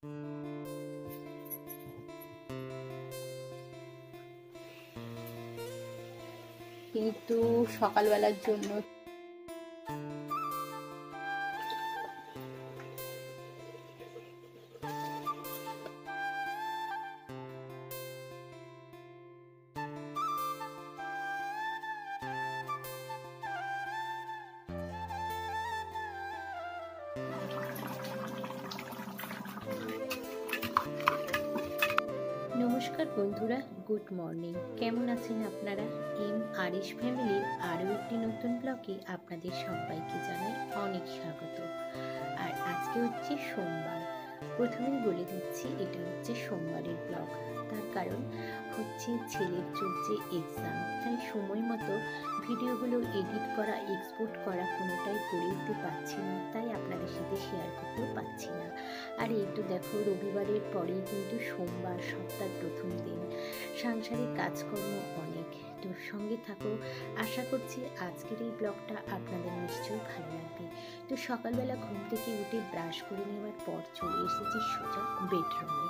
কিন্তু সকালবেলার জন্য নমস্কার বন্ধুরা, গুড মর্নিং। কেমন আছেন আপনারা? আরিশ ফ্যামিলির আরও একটি নতুন ব্লগে আপনাদের সবাইকে জানাই অনেক স্বাগত। আর আজকে হচ্ছে সোমবার। প্রথমেই বলে দিচ্ছি এটা হচ্ছে সোমবারের ব্লগ। তার কারণ হচ্ছে ছেলের চলছে এক্সাম, তাই সময় মতো ভিডিওগুলো এডিট করা, এক্সপোর্ট করা কোনোটাই করে উঠতে পারছি না, তাই আপনাদের সাথে শেয়ার করতেও পারছি না। আর একটু দেখো, রবিবারের পরেই কিন্তু সোমবার, সপ্তাহের প্রথম দিন। সাংসারিক কাজকর্ম অনেক, তো সঙ্গে থাকো। আশা করছি আজকের এই ব্লগটা আপনাদের নিশ্চয়ই ভালো লাগবে। তো সকালবেলা ঘুম থেকে উঠে ব্রাশ করে নেওয়ার পর চলে এসেছি সোজা বেডরুমে।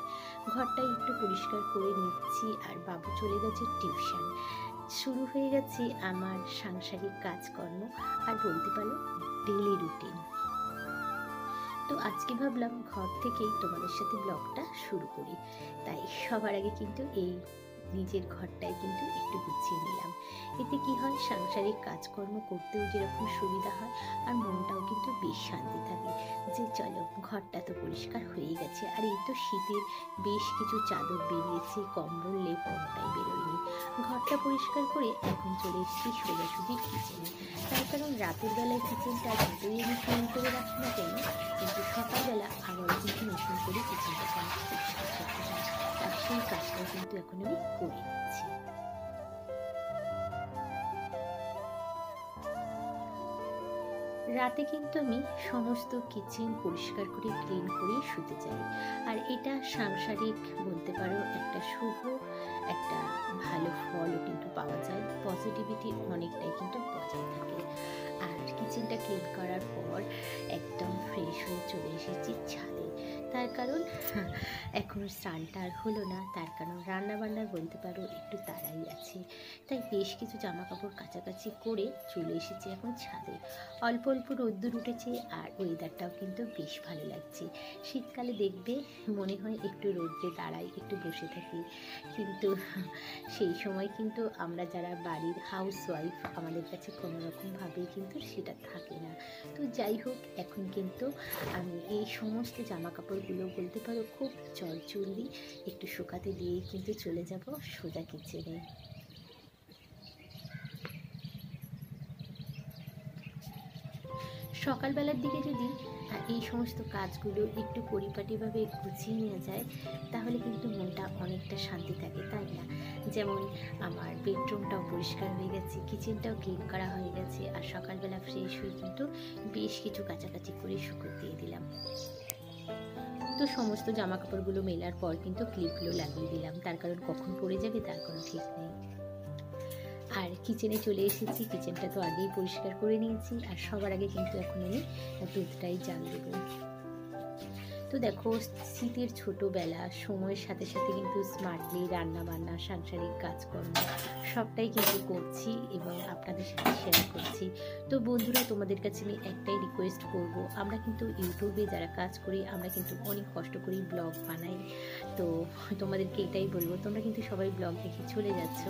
ঘরটা একটু পরিষ্কার করে নিচ্ছি, আর বাবু চলে গেছে টিউশন। শুরু হয়ে গেছে আমার সাংসারিক কাজকর্ম, আর বলতে পারো ডেইলি রুটিন। তো আজকে ভাবলাম ঘর থেকেই তোমাদের সাথে ব্লগটা শুরু করি, তাই সবার আগে কিন্তু এই নিজের ঘরটাই কিন্তু একটু গুছিয়ে নিলাম। এতে কি হয়, সাংসারিক কাজকর্ম করতেও যেরকম সুবিধা হয়, আর মনটাও কিন্তু বেশ শান্তি থাকে যে চলো ঘরটা তো পরিষ্কার হয়ে গেছে। আর এই তো শীতের বেশ কিছু চাদর বেরিয়েছে, কম্বল লেপ কোনোটাই বেরোয়নি। ঘরটা পরিষ্কার করে এখন চলে এসেছি সোজাসুজি কিচেনে। তার কারণ রাতের বেলায় কিচেনটা যতই আমি ক্লিন করে রাখি না কেন, কিন্তু সকালবেলা আবারও কিন্তু নতুন করে কিচেনটা পরিষ্কার করতে হয়। আর সেই কাজটাও কিন্তু এখন আমি করে নিচ্ছি। রাতে কিন্তু আমি সমস্ত কিচেন পরিষ্কার করে ক্লিন করে শুতে চাই। আর এটা সাংসারিক বলতে পারো একটা শুভ, একটা ভালো ফলও কিন্তু পাওয়া যায়। পজিটিভিটি অনেকটাই কিন্তু বজায় থাকে। আর কিচেনটা ক্লিন করার পর একদম ফ্রেশ হয়ে চলে এসেছি ছাদে। তার কারণ এখন স্নানটা আর হলো না, তার কারণ রান্নাবান্নার বলতে পারো একটু তাড়াই আছে। তাই বেশ কিছু জামা কাপড় কাচাকাচি করে চলে এসেছি এখন ছাদে। অল্প অল্প রোদ্দুর উঠেছে, আর ওয়েদারটাও কিন্তু বেশ ভালো লাগছে। শীতকালে দেখবে মনে হয় একটু রোদ্রে দাঁড়াই, একটু বসে থাকি, কিন্তু সেই সময় কিন্তু আমরা যারা বাড়ির হাউস ওয়াইফ, আমাদের কাছে কোনো রকমভাবেই কিন্তু সেটা থাকে না। তো যাই হোক, এখন কিন্তু আমি এই সমস্ত জামা কাপড়গুলো বলতে পারো খুব জলদি একটু শুকাতে দিয়ে কিন্তু চলে যাব সোজা কিচেনে। সকালবেলার দিকে যদি এই সমস্ত কাজগুলো একটু পরিপাটিভাবে গুছিয়ে নেওয়া যায়, তাহলে কিন্তু মনটা অনেকটা শান্তি থাকে, তাই না? যেমন আমার বেডরুমটাও পরিষ্কার হয়ে গেছে, কিচেনটাও ক্লিন করা হয়ে গেছে, আর সকালবেলা ফ্রেশ হয়ে কিন্তু বেশ কিছু কাচাকাচি করে শুকোতে দিয়ে দিলাম। তো সমস্ত জামা কাপড়গুলো মেলার পর কিন্তু ক্লিপগুলো লাগিয়ে দিলাম, তার কারণ কখন পড়ে যাবে তার কোনো ঠিক নেই। আর কিচেনে চলে এসেছি, কিচেনটা তো আগেই পরিষ্কার করে নিয়েছি, আর সবার আগে কিন্তু এখন আমি দুধটাই জাল দেবো। তো দেখো, শীতের ছোটোবেলা সময়ের সাথে সাথে কিন্তু স্মার্টলি রান্না বান্না, সাংসারিক কাজকর্ম সবটাই কিন্তু করছি এবং আপনাদের সাথে শেয়ার করছি। তো বন্ধুরা, তোমাদের কাছে আমি একটাই রিকোয়েস্ট করব, আমরা কিন্তু ইউটিউবে যারা কাজ করি, আমরা কিন্তু অনেক কষ্ট করি ব্লগ বানাই। তো তোমাদেরকে এটাই বলবো, তোমরা কিন্তু সবাই ব্লগ দেখে চলে যাচ্ছ,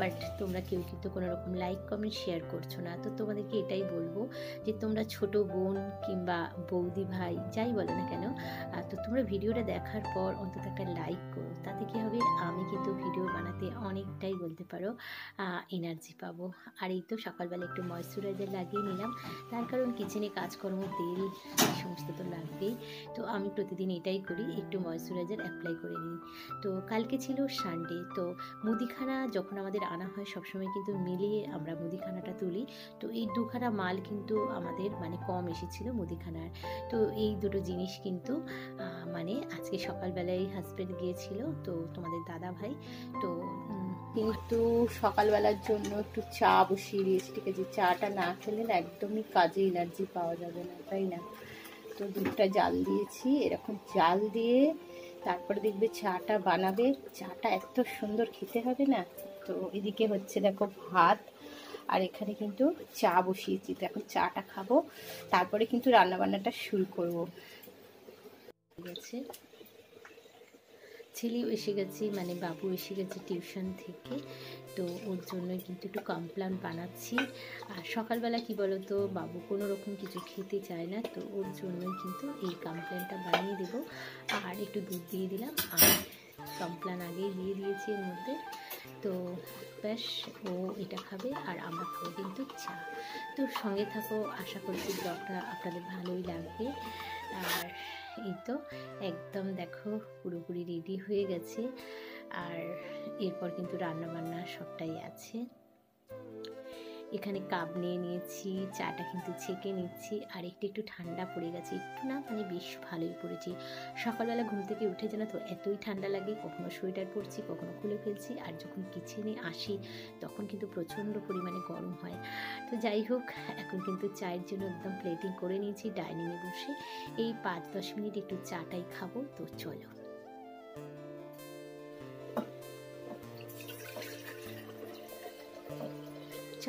বাট তোমরা কেউ কিন্তু কোনো রকম লাইক কমেন্ট শেয়ার করছো না। তো তোমাদেরকে এটাই বলবো যে তোমরা ছোট বোন কিংবা বৌদি ভাই যাই বলো না কেন, তো তোমরা ভিডিওটা দেখার পর অন্তত একটা লাইক করো। তাতে কি হবে, আমি কিন্তু ভিডিও বানাতে অনেকটাই বলতে পারো এনার্জি পাবো। আর এই তো সকালবেলা একটু ময়েশ্চারাইজার লাগিয়ে নিলাম, তার কারণ কিচেনে কাজকর্ম, তেল এই সমস্ত তো লাগবেই। তো আমি প্রতিদিন এটাই করি, একটু ময়েশ্চারাইজার অ্যাপ্লাই করে নিই। তো কালকে ছিল সানডে, তো মুদিখানা যখন আমাদের আনা হয় সবসময় কিন্তু মিলিয়ে আমরা মুদিখানাটা তুলি। তো এই দুখানা মাল কিন্তু আমাদের মানে কম এসেছিলো মুদিখানার। তো এই দুটো জিনিস কিন্তু মানে আজকে সকালবেলায় হাজব্যান্ড গিয়েছিল, তো তোমাদের দাদা ভাই, তো কিন্তু সকালবেলার জন্য একটু চা বসিয়ে দিয়েছি। ঠিক আছে, চাটা না খেলে না একদমই কাজে এনার্জি পাওয়া যাবে না, তাই না? তো দুধটা জাল দিয়েছি, এরকম জাল দিয়ে তারপরে দেখবে চাটা বানাবে। চাটা এত সুন্দর খেতে হবে না। তো এদিকে হচ্ছে দেখো ভাত, আর এখানে কিন্তু চা বসিয়েছি। তো এখন চাটা খাবো, তারপরে কিন্তু রান্নাবান্নাটা শুরু করবো। গেছে ছেলেও এসে গেছে, মানে বাবু এসে গেছে টিউশন থেকে। তো ওর জন্য কিন্তু একটু কমপ্লেন বানাচ্ছি। আর সকালবেলা কি বলো তো, বাবু কোনো রকম কিছু খেতে চায় না, তো ওর জন্যই কিন্তু এই কমপ্লেনটা বানিয়ে দেবো। আর একটু দুধ দিয়ে দিলাম, আর কমপ্লেন আগেই দিয়ে দিয়েছি এর মধ্যে। তো ব্যাস, ও এটা খাবে আর আমরা খাবো কিন্তু চা। তো সঙ্গে থাকো, আশা করছি ব্লগটা আপনাদের ভালোই লাগবে। আর এই তো একদম দেখো পুরোপুরি রেডি হয়ে গেছে। আর এরপর কিন্তু রান্না বান্না সবটাই আছে। এখানে কাপ নিয়ে নিয়েছি, চাটা কিন্তু ছেঁকে নিচ্ছি। আর একটু ঠান্ডা পড়ে গেছে, একটু না মানে বেশ ভালোই পড়েছি। সকালবেলা ঘুম থেকে উঠে যেন তো এতই ঠান্ডা লাগে, কখনো সোয়েটার পরছি, কখনো খুলে ফেলছি। আর যখন কিচেনে আসি তখন কিন্তু প্রচণ্ড পরিমাণে গরম হয়। তো যাই হোক, এখন কিন্তু চায়ের জন্য একদম প্লেটিং করে নিয়েছি ডাইনিংয়ে বসে। এই 5-10 মিনিট একটু চাটাই খাবো। তো চলো।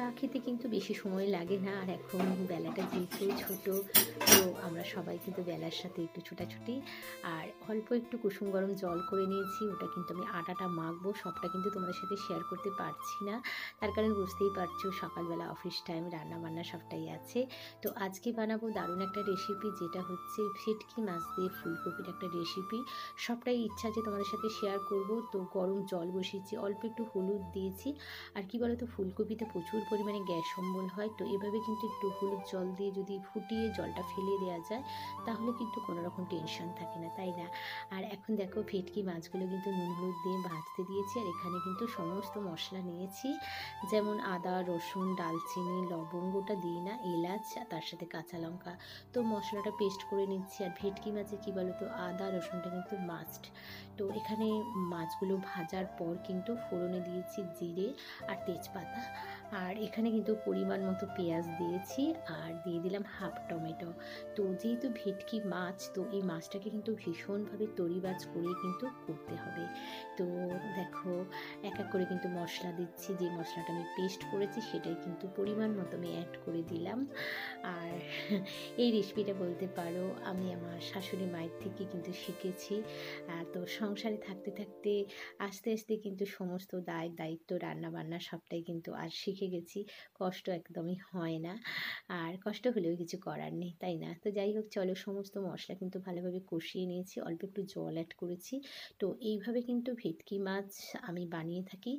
চা খেতে কিন্তু বেশি সময় লাগে না। আর এখন বেলাটা যেহেতু ছোট, তো আমরা সবাই কিন্তু বেলার সাথে একটু ছোটাছুটি। আর অল্প একটু কুসুম গরম জল করে নিয়েছি, ওটা কিন্তু আমি আটাটা মাখবো। সবটা কিন্তু তোমাদের সাথে শেয়ার করতে পারছি না, তার কারণ বুঝতেই পারছো সকালবেলা অফিস টাইম, রান্না বান্না সবটাই আছে। তো আজকে বানাবো দারুণ একটা রেসিপি, যেটা হচ্ছে ভেটকি মাছ দিয়ে ফুলকপির একটা রেসিপি। সবটাই ইচ্ছা যে তোমাদের সাথে শেয়ার করব। তো গরম জল বসিয়েছি, অল্প একটু হলুদ দিয়েছি। আর কি বলো তো, ফুলকপিতে প্রচুর পরিমাণে গ্যাস অম্বল হয়। তো এভাবে কিন্তু একটু হলুদ জল দিয়ে যদি ফুটিয়ে জলটা ফেলে দেওয়া যায়, তাহলে কিন্তু কোনো রকম টেনশন থাকে না, তাই না? আর এখন দেখো ভেটকি মাছগুলো কিন্তু নুন হলুদ দিয়ে ভাজতে দিয়েছি। আর এখানে কিন্তু সমস্ত মশলা নিয়েছি, যেমন আদা, রসুন, ডালচিনি, লবঙ্গটা দিই না, এলাচ, তার সাথে কাঁচা লঙ্কা। তো মশলাটা পেস্ট করে নিচ্ছি। আর ভেটকি মাছে কি বলো তো, আদা রসুনটা কিন্তু মাস্ট। তো এখানে মাছগুলো ভাজার পর কিন্তু ফোড়নে দিয়েছি জিরে আর তেজপাতা। আর এখানে কিন্তু পরিমাণ মতো পেঁয়াজ দিয়েছি, আর দিয়ে দিলাম হাফ টমেটো। তো যেহেতু ভেটকি মাছ, তো এই মাছটাকে কিন্তু ভীষণভাবে তরিবাজ করে কিন্তু করতে হবে। তো দেখো এক এক করে কিন্তু মশলা দিচ্ছি, যে মশলাটা আমি পেস্ট করেছি সেটাই কিন্তু পরিমাণ মতো আমি অ্যাড করে দিলাম। আর এই রেসিপিটা বলতে পারো আমি আমার শাশুড়ি মায়ের থেকে কিন্তু শিখেছি। তো সংসারে থাকতে থাকতে আস্তে আস্তে কিন্তু সমস্ত দায়িত্ব রান্নাবান্না সবটাই কিন্তু আর শিখে গেছি। কষ্ট একদমই হয় না, আর কষ্ট হলেও কিছু করার নেই, তাই না? তো যাই হোক, চলো, সমস্ত মশলা কিন্তু ভালোভাবে কষিয়ে নিয়েছি, অল্প একটু জল অ্যাড করেছি। তো এইভাবে কিন্তু ভেটকি মাছ আমি বানিয়ে থাকি।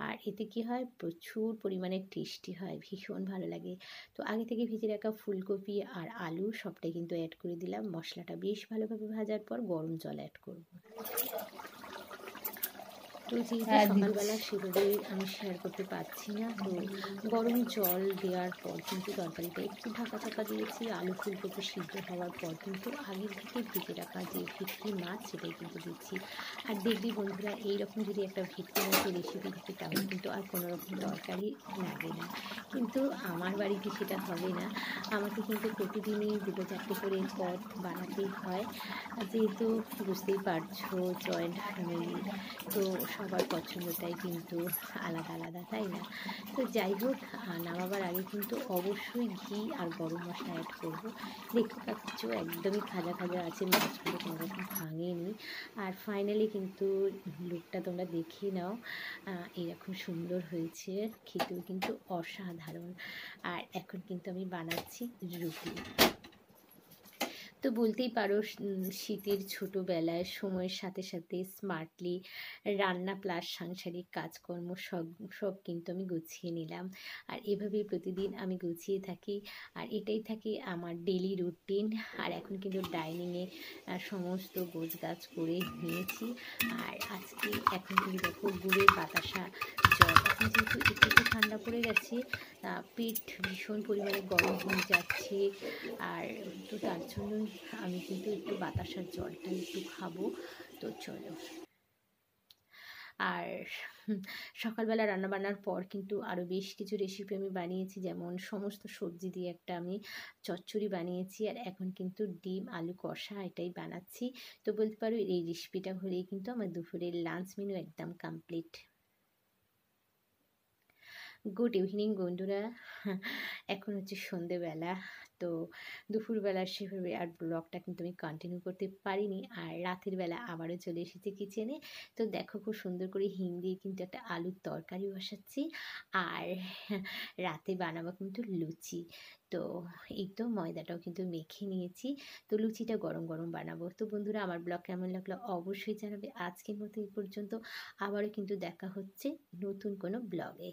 আর এতে কি হয়, প্রচুর পরিমাণে টেস্টি হয়, ভীষণ ভালো লাগে। তো আগে থেকে ভেজে রাখা ফুলকপি আর আলু সবটাই কিন্তু অ্যাড করে দিলাম। মশলাটা বেশ ভালোভাবে ভাজার পর গরম জল অ্যাড করব। তো যেহেতু সকালবেলা সেভাবে আমি শেয়ার করতে পারছি না, তো গরম জল দেওয়ার পর কিন্তু তরকারিটা একটু ঢাকা চাপা দিয়েছি। আলু ফুলকপি সিদ্ধ হওয়ার পর কিন্তু আগের থেকে ভেজে রাখা যে ভেটকি মাছ সেটাই কিন্তু দিচ্ছি। আর দেখবি বন্ধুরা, এইরকম যদি একটা ভেটকি মাছের রেসিপি থাকে, তাহলে কিন্তু আর কোনো রকম তরকারি লাগে না। কিন্তু আমার বাড়িতে সেটা হবে না, আমাকে কিন্তু প্রতিদিনই 2-4টে করে পদ বানাতেই হয়, যেহেতু বুঝতেই পারছো জয়েন্ট ফ্যামিলি। তো সবার পছন্দটাই কিন্তু আলাদা আলাদা, তাই না? তো যাই হোক, নামাবার আগে কিন্তু অবশ্যই ঘি আর গরম মশলা অ্যাড করব। দেখতে পাচ্ছ একদমই খাজা খাজা আছে, মাছগুলো কোনো রকম ভাঙেনি। আর ফাইনালি কিন্তু লুকটা তোমরা দেখে নাও, এরকম সুন্দর হয়েছে, খেতেও কিন্তু অসাধারণ। আর এখন কিন্তু আমি বানাচ্ছি রুটি। তো বলতেই পারো শীতের ছোটোবেলায় সময়ের সাথে সাথে স্মার্টলি রান্না প্লাস সাংসারিক কাজকর্ম সব কিন্তু আমি গুছিয়ে নিলাম। আর এভাবেই প্রতিদিন আমি গুছিয়ে থাকি, আর এটাই থাকি আমার ডেলি রুটিন। আর এখন কিন্তু ডাইনিংয়ে সমস্ত গোছগাছ করে নিয়েছি। আর আজকে এখন কিন্তু দেখো গুড়ের বাতাসা জল, এখন যেহেতু একটু ঠান্ডা পড়ে গেছে, পেট ভীষণ পরিমাণে গরম হয়ে যাচ্ছে। আর তো তার জন্যই আমি কিন্তু একটু বাতাসার জলটা একটু খাবো। তো চলো। আর সকালবেলা রান্নাবান্নার পর কিন্তু আরও বেশ কিছু রেসিপি আমি বানিয়েছি, যেমন সমস্ত সবজি দিয়ে একটা আমি চচ্চড়ি বানিয়েছি, আর এখন কিন্তু ডিম আলু কষা এটাই বানাচ্ছি। তো বলতে পারো এই রেসিপিটা হলেই কিন্তু আমার দুপুরের লাঞ্চ মেনু একদম কমপ্লিট। গুড ইভিনিং বন্ধুরা, এখন হচ্ছে সন্ধেবেলা। তো দুপুরবেলা সেভাবে আর ব্লগটা কিন্তু আমি কন্টিনিউ করতে পারিনি, আর রাতের বেলা আবারও চলে এসেছি কিচেনে। তো দেখো খুব সুন্দর করে হিং দিয়ে কিন্তু একটা আলুর তরকারি বসাচ্ছি, আর রাতে বানাবো কিন্তু লুচি। তো এই তো ময়দাটাও কিন্তু মেখে নিয়েছি, তো লুচিটা গরম গরম বানাবো। তো বন্ধুরা, আমার ব্লগ কেমন লাগলো অবশ্যই জানাবে। আজকের মতো এই পর্যন্ত, আবারও কিন্তু দেখা হচ্ছে নতুন কোনো ব্লগে।